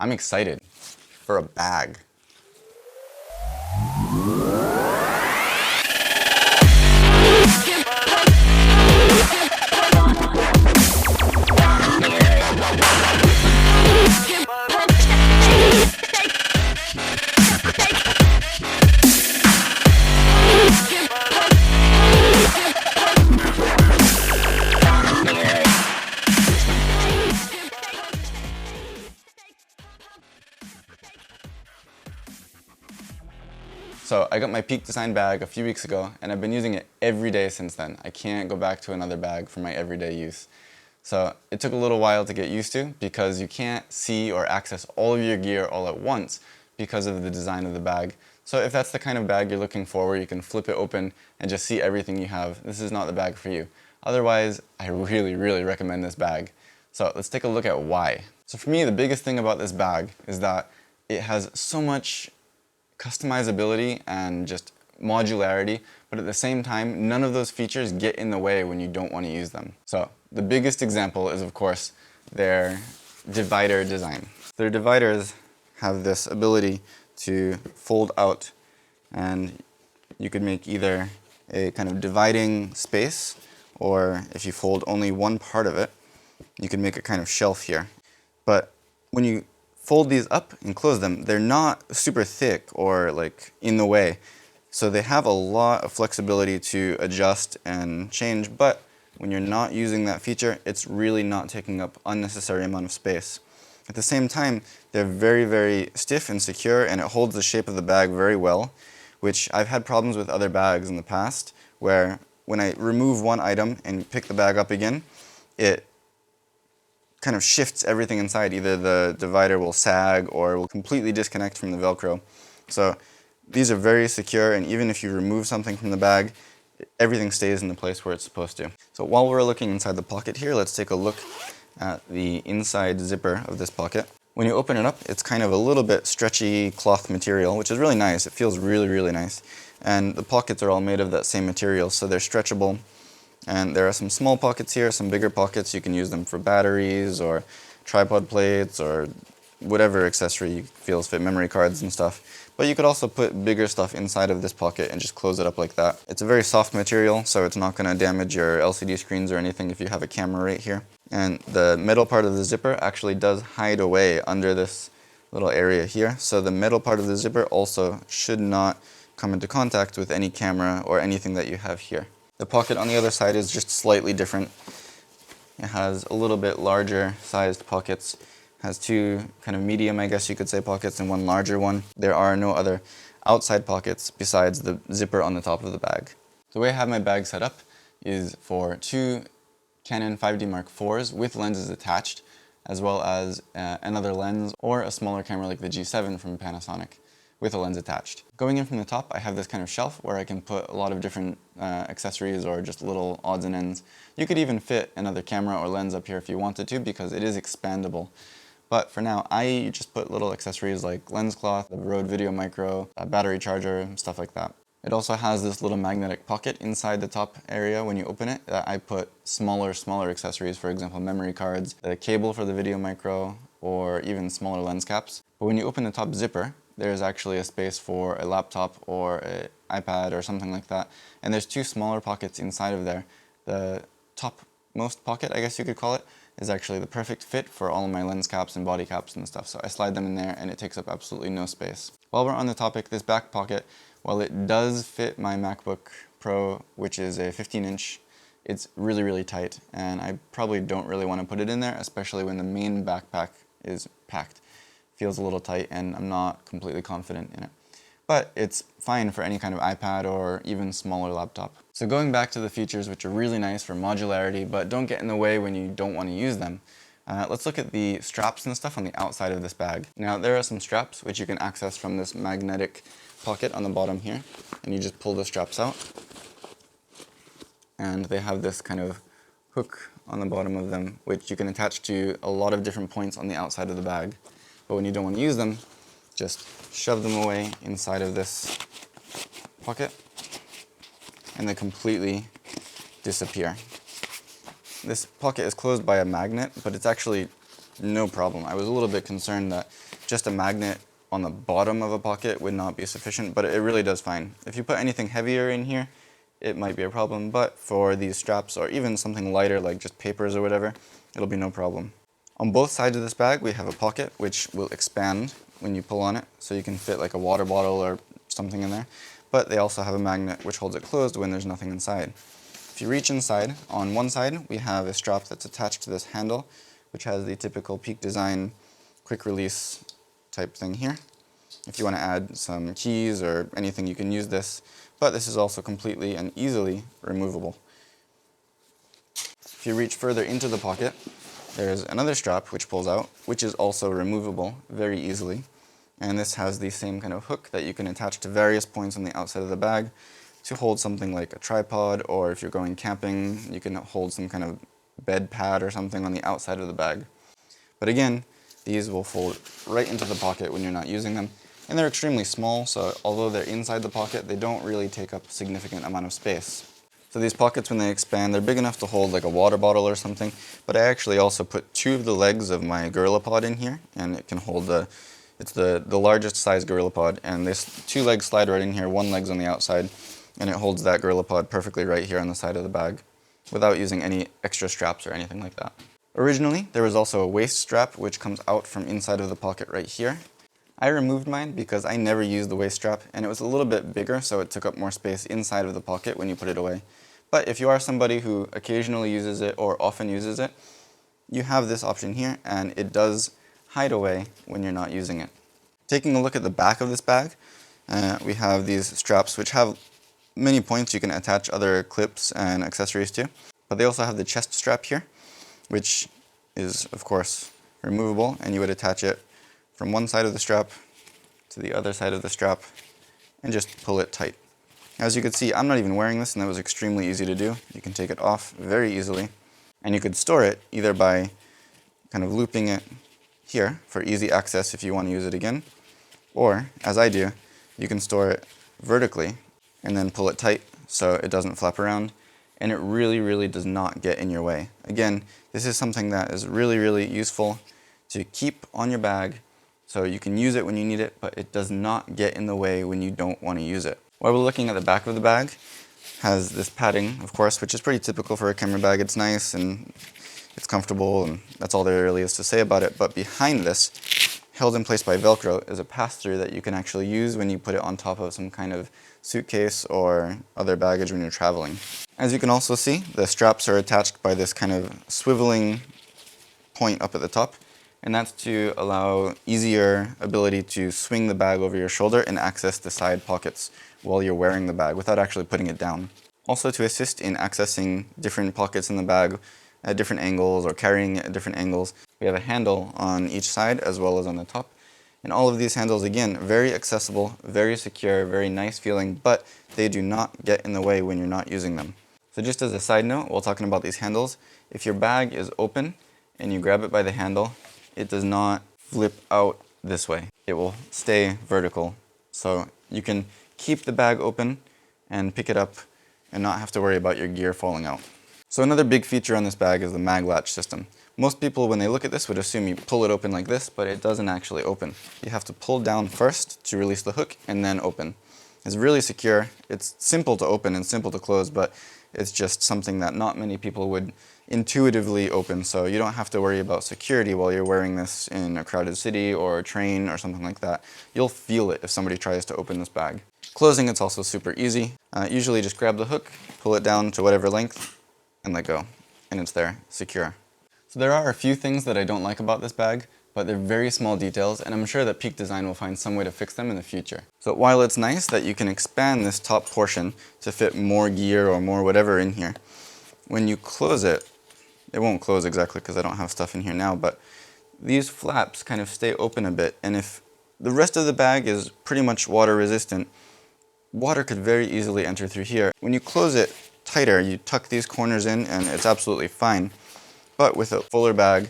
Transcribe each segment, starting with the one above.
I'm excited for a bag. So I got my Peak Design bag a few weeks ago and I've been using it every day since then. I can't go back to another bag for my everyday use. So it took a little while to get used to because you can't see or access all of your gear all at once because of the design of the bag. So if that's the kind of bag you're looking for where you can flip it open and just see everything you have, this is not the bag for you. Otherwise, I really recommend this bag. So let's take a look at why. So for me, the biggest thing about this bag is that it has so much customizability and just modularity, but at the same time, none of those features get in the way when you don't want to use them. So the biggest example is, of course, their divider design. Their dividers have this ability to fold out, and you could make either a kind of dividing space, or if you fold only one part of it, you can make a kind of shelf here. But when you fold these up and close them, they're not super thick or like in the way. So they have a lot of flexibility to adjust and change, but when you're not using that feature, it's really not taking up unnecessary amount of space. At the same time, they're very stiff and secure, and it holds the shape of the bag very well, which I've had problems with other bags in the past, where when I remove one item and pick the bag up again, it kind of shifts everything inside. Either the divider will sag or will completely disconnect from the Velcro. So these are very secure, and even if you remove something from the bag, everything stays in the place where it's supposed to. So while we're looking inside the pocket here, let's take a look at the inside zipper of this pocket. When you open it up, it's kind of a little bit stretchy cloth material, which is really nice. It feels really nice. And the pockets are all made of that same material, so they're stretchable. And there are some small pockets here, some bigger pockets. You can use them for batteries or tripod plates or whatever accessory feels fit, memory cards and stuff. But you could also put bigger stuff inside of this pocket and just close it up like that. It's a very soft material, so it's not going to damage your LCD screens or anything if you have a camera right here. And the metal part of the zipper actually does hide away under this little area here. So the metal part of the zipper also should not come into contact with any camera or anything that you have here. The pocket on the other side is just slightly different. It has a little bit larger sized pockets, has two kind of medium, I guess you could say, pockets and one larger one. There are no other outside pockets besides the zipper on the top of the bag. The way I have my bag set up is for two Canon 5D Mark IVs with lenses attached, as well as another lens or a smaller camera like the G7 from Panasonic with a lens attached. Going in from the top, I have this kind of shelf where I can put a lot of different accessories or just little odds and ends. You could even fit another camera or lens up here if you wanted to, because it is expandable. But for now, I just put little accessories like lens cloth, the Rode Video Micro, a battery charger, stuff like that. It also has this little magnetic pocket inside the top area when you open it that I put smaller accessories, for example, memory cards, the cable for the Video Micro, or even smaller lens caps. But when you open the top zipper, there's actually a space for a laptop or an iPad or something like that. And there's two smaller pockets inside of there. The topmost pocket, I guess you could call it, is actually the perfect fit for all of my lens caps and body caps and stuff. So I slide them in there and it takes up absolutely no space. While we're on the topic, this back pocket, while it does fit my MacBook Pro, which is a 15-inch, it's really tight, and I probably don't really want to put it in there, especially when the main backpack is packed. Feels a little tight and I'm not completely confident in it. But it's fine for any kind of iPad or even smaller laptop. So going back to the features, which are really nice for modularity, but don't get in the way when you don't want to use them. Let's look at the straps and stuff on the outside of this bag. Now there are some straps which you can access from this magnetic pocket on the bottom here, and you just pull the straps out. And they have this kind of hook on the bottom of them, which you can attach to a lot of different points on the outside of the bag. But when you don't want to use them, just shove them away inside of this pocket and they completely disappear. This pocket is closed by a magnet, but it's actually no problem. I was a little bit concerned that just a magnet on the bottom of a pocket would not be sufficient, but it really does fine. If you put anything heavier in here, it might be a problem, but for these straps or even something lighter like just papers or whatever, it'll be no problem. On both sides of this bag, we have a pocket which will expand when you pull on it, so you can fit like a water bottle or something in there, but they also have a magnet which holds it closed when there's nothing inside. If you reach inside, on one side we have a strap that's attached to this handle, which has the typical Peak Design quick release type thing here. If you want to add some keys or anything, you can use this, but this is also completely and easily removable. If you reach further into the pocket, there's another strap which pulls out, which is also removable very easily. And this has the same kind of hook that you can attach to various points on the outside of the bag to hold something like a tripod, or if you're going camping, you can hold some kind of bed pad or something on the outside of the bag. But again, these will fold right into the pocket when you're not using them. And they're extremely small, so although they're inside the pocket, they don't really take up a significant amount of space. So these pockets, when they expand, they're big enough to hold like a water bottle or something, but I actually also put 2 of the legs of my GorillaPod in here, and it can hold it's the largest size GorillaPod, and this 2 legs slide right in here, 1 leg's on the outside, and it holds that GorillaPod perfectly right here on the side of the bag, without using any extra straps or anything like that. Originally, there was also a waist strap which comes out from inside of the pocket right here. I removed mine because I never used the waist strap, and it was a little bit bigger, so it took up more space inside of the pocket when you put it away. But if you are somebody who occasionally uses it or often uses it, you have this option here, and it does hide away when you're not using it. Taking a look at the back of this bag, we have these straps which have many points you can attach other clips and accessories to, but they also have the chest strap here, which is of course removable, and you would attach it from one side of the strap to the other side of the strap and just pull it tight. As you can see, I'm not even wearing this, and that was extremely easy to do. You can take it off very easily, and you could store it either by kind of looping it here for easy access if you want to use it again, or as I do, you can store it vertically and then pull it tight so it doesn't flap around, and it really does not get in your way. Again, this is something that is really useful to keep on your bag so you can use it when you need it, but it does not get in the way when you don't want to use it. While we're looking at the back of the bag, has this padding, of course, which is pretty typical for a camera bag. It's nice and it's comfortable, and that's all there really is to say about it. But behind this, held in place by Velcro, is a pass-through that you can actually use when you put it on top of some kind of suitcase or other baggage when you're traveling. As you can also see, the straps are attached by this kind of swiveling point up at the top, and that's to allow easier ability to swing the bag over your shoulder and access the side pockets while you're wearing the bag without actually putting it down. Also to assist in accessing different pockets in the bag at different angles or carrying it at different angles, we have a handle on each side as well as on the top. And all of these handles, again, very accessible, very secure, very nice feeling, but they do not get in the way when you're not using them. So just as a side note, while talking about these handles, if your bag is open and you grab it by the handle, it does not flip out this way. It will stay vertical. So you can keep the bag open and pick it up and not have to worry about your gear falling out. So another big feature on this bag is the mag latch system. Most people, when they look at this, would assume you pull it open like this, but it doesn't actually open. You have to pull down first to release the hook and then open. It's really secure. It's simple to open and simple to close, but it's just something that not many people would intuitively open, so you don't have to worry about security while you're wearing this in a crowded city or a train or something like that. You'll feel it if somebody tries to open this bag. Closing, it's also super easy. Usually just grab the hook, pull it down to whatever length, and let go, and it's there, secure. So there are a few things that I don't like about this bag, but they're very small details, and I'm sure that Peak Design will find some way to fix them in the future. So while it's nice that you can expand this top portion to fit more gear or more whatever in here, when you close it, it won't close exactly because I don't have stuff in here now, but these flaps kind of stay open a bit, and if the rest of the bag is pretty much water resistant, water could very easily enter through here. When you close it tighter, you tuck these corners in and it's absolutely fine. But with a fuller bag,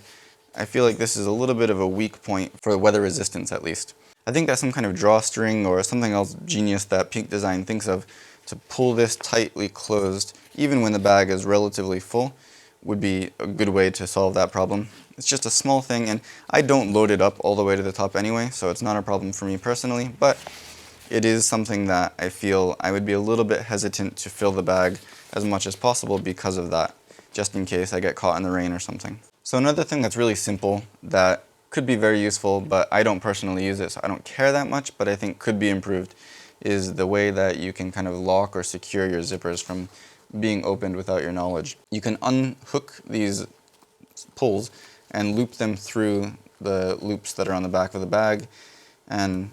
I feel like this is a little bit of a weak point for weather resistance at least. I think that some kind of drawstring or something else genius that Peak Design thinks of to pull this tightly closed, even when the bag is relatively full, would be a good way to solve that problem. It's just a small thing, and I don't load it up all the way to the top anyway, so it's not a problem for me personally, but it is something that I feel I would be a little bit hesitant to fill the bag as much as possible because of that, just in case I get caught in the rain or something. So another thing that's really simple that could be very useful, but I don't personally use it, so I don't care that much, but I think could be improved, is the way that you can kind of lock or secure your zippers from being opened without your knowledge. You can unhook these pulls and loop them through the loops that are on the back of the bag, and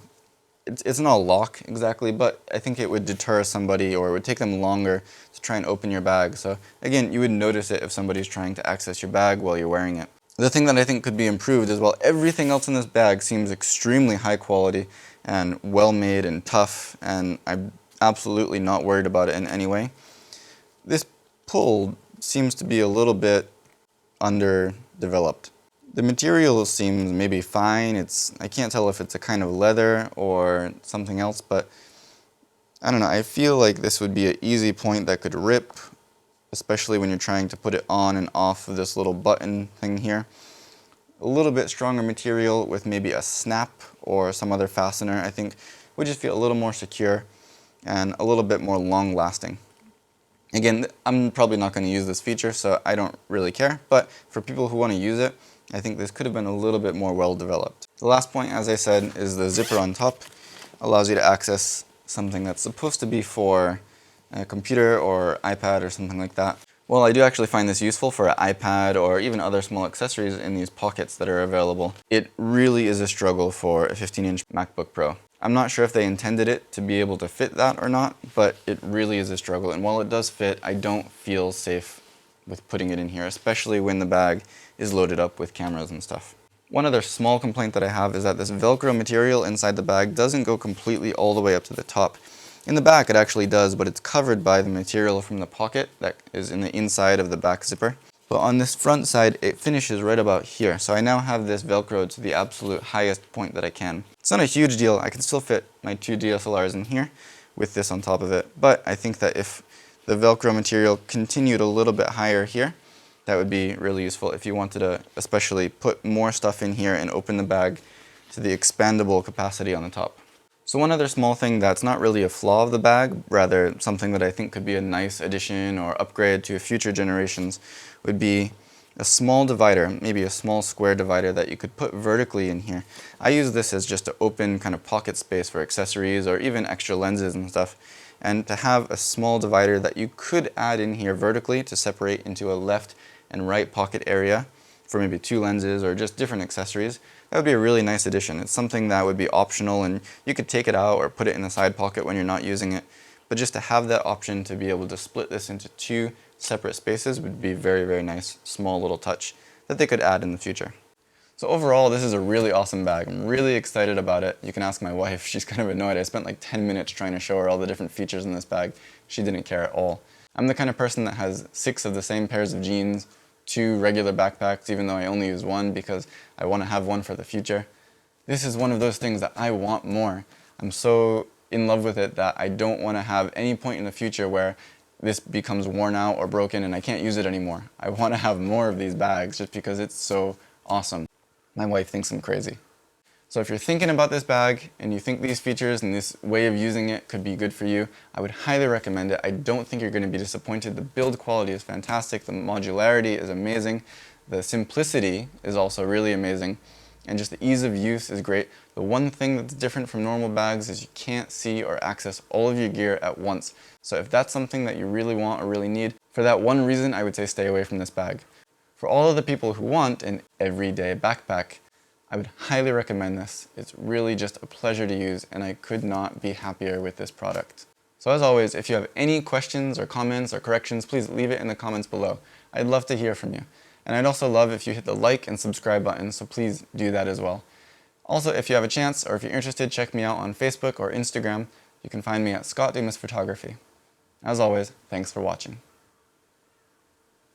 it's not a lock exactly, but I think it would deter somebody, or it would take them longer to try and open your bag. So again, you would notice it if somebody's trying to access your bag while you're wearing it. The thing that I think could be improved is, while everything else in this bag seems extremely high quality and well made and tough, and I'm absolutely not worried about it in any way, this pull seems to be a little bit underdeveloped. The material seems maybe fine. I can't tell if it's a kind of leather or something else, but I don't know. I feel like this would be an easy point that could rip, especially when you're trying to put it on and off of this little button thing here. A little bit stronger material with maybe a snap or some other fastener, I think, would just feel a little more secure and a little bit more long lasting. Again, I'm probably not going to use this feature, so I don't really care, but for people who want to use it, I think this could have been a little bit more well developed. The last point, as I said, is the zipper on top allows you to access something that's supposed to be for a computer or iPad or something like that. Well, I do actually find this useful for an iPad or even other small accessories in these pockets that are available. It really is a struggle for a 15-inch MacBook Pro. I'm not sure if they intended it to be able to fit that or not, but it really is a struggle. And while it does fit, I don't feel safe with putting it in here, especially when the bag is loaded up with cameras and stuff. One other small complaint that I have is that this Velcro material inside the bag doesn't go completely all the way up to the top. In the back it actually does, but it's covered by the material from the pocket that is in the inside of the back zipper. But on this front side, it finishes right about here. So I now have this Velcroed to the absolute highest point that I can. It's not a huge deal. I can still fit my 2 DSLRs in here with this on top of it. But I think that if the Velcro material continued a little bit higher here, that would be really useful if you wanted to especially put more stuff in here and open the bag to the expandable capacity on the top. So one other small thing that's not really a flaw of the bag, rather something that I think could be a nice addition or upgrade to future generations, would be a small divider, maybe a small square divider that you could put vertically in here. I use this as just an open kind of pocket space for accessories or even extra lenses and stuff. And to have a small divider that you could add in here vertically to separate into a left and right pocket area for maybe 2 lenses or just different accessories, that would be a really nice addition. It's something that would be optional, and you could take it out or put it in the side pocket when you're not using it. But just to have that option to be able to split this into 2 separate spaces would be very, very nice, small little touch that they could add in the future. So overall, this is a really awesome bag. I'm really excited about it. You can ask my wife. She's kind of annoyed. I spent like 10 minutes trying to show her all the different features in this bag. She didn't care at all. I'm the kind of person that has 6 of the same pairs of jeans, 2 regular backpacks, even though I only use 1 because I want to have one for the future. This is one of those things that I want more. I'm so in love with it that I don't want to have any point in the future where this becomes worn out or broken and I can't use it anymore. I want to have more of these bags just because it's so awesome. My wife thinks I'm crazy. So if you're thinking about this bag and you think these features and this way of using it could be good for you, I would highly recommend it. I don't think you're going to be disappointed. The build quality is fantastic. The modularity is amazing. The simplicity is also really amazing. And just the ease of use is great. The one thing that's different from normal bags is you can't see or access all of your gear at once. So if that's something that you really want or really need, for that one reason, I would say stay away from this bag. For all of the people who want an everyday backpack, I would highly recommend this. It's really just a pleasure to use, and I could not be happier with this product. So as always, if you have any questions or comments or corrections, please leave it in the comments below. I'd love to hear from you. And I'd also love if you hit the like and subscribe button, so please do that as well. Also, if you have a chance or if you're interested, check me out on Facebook or Instagram. You can find me at Scott Dumas Photography. As always, thanks for watching.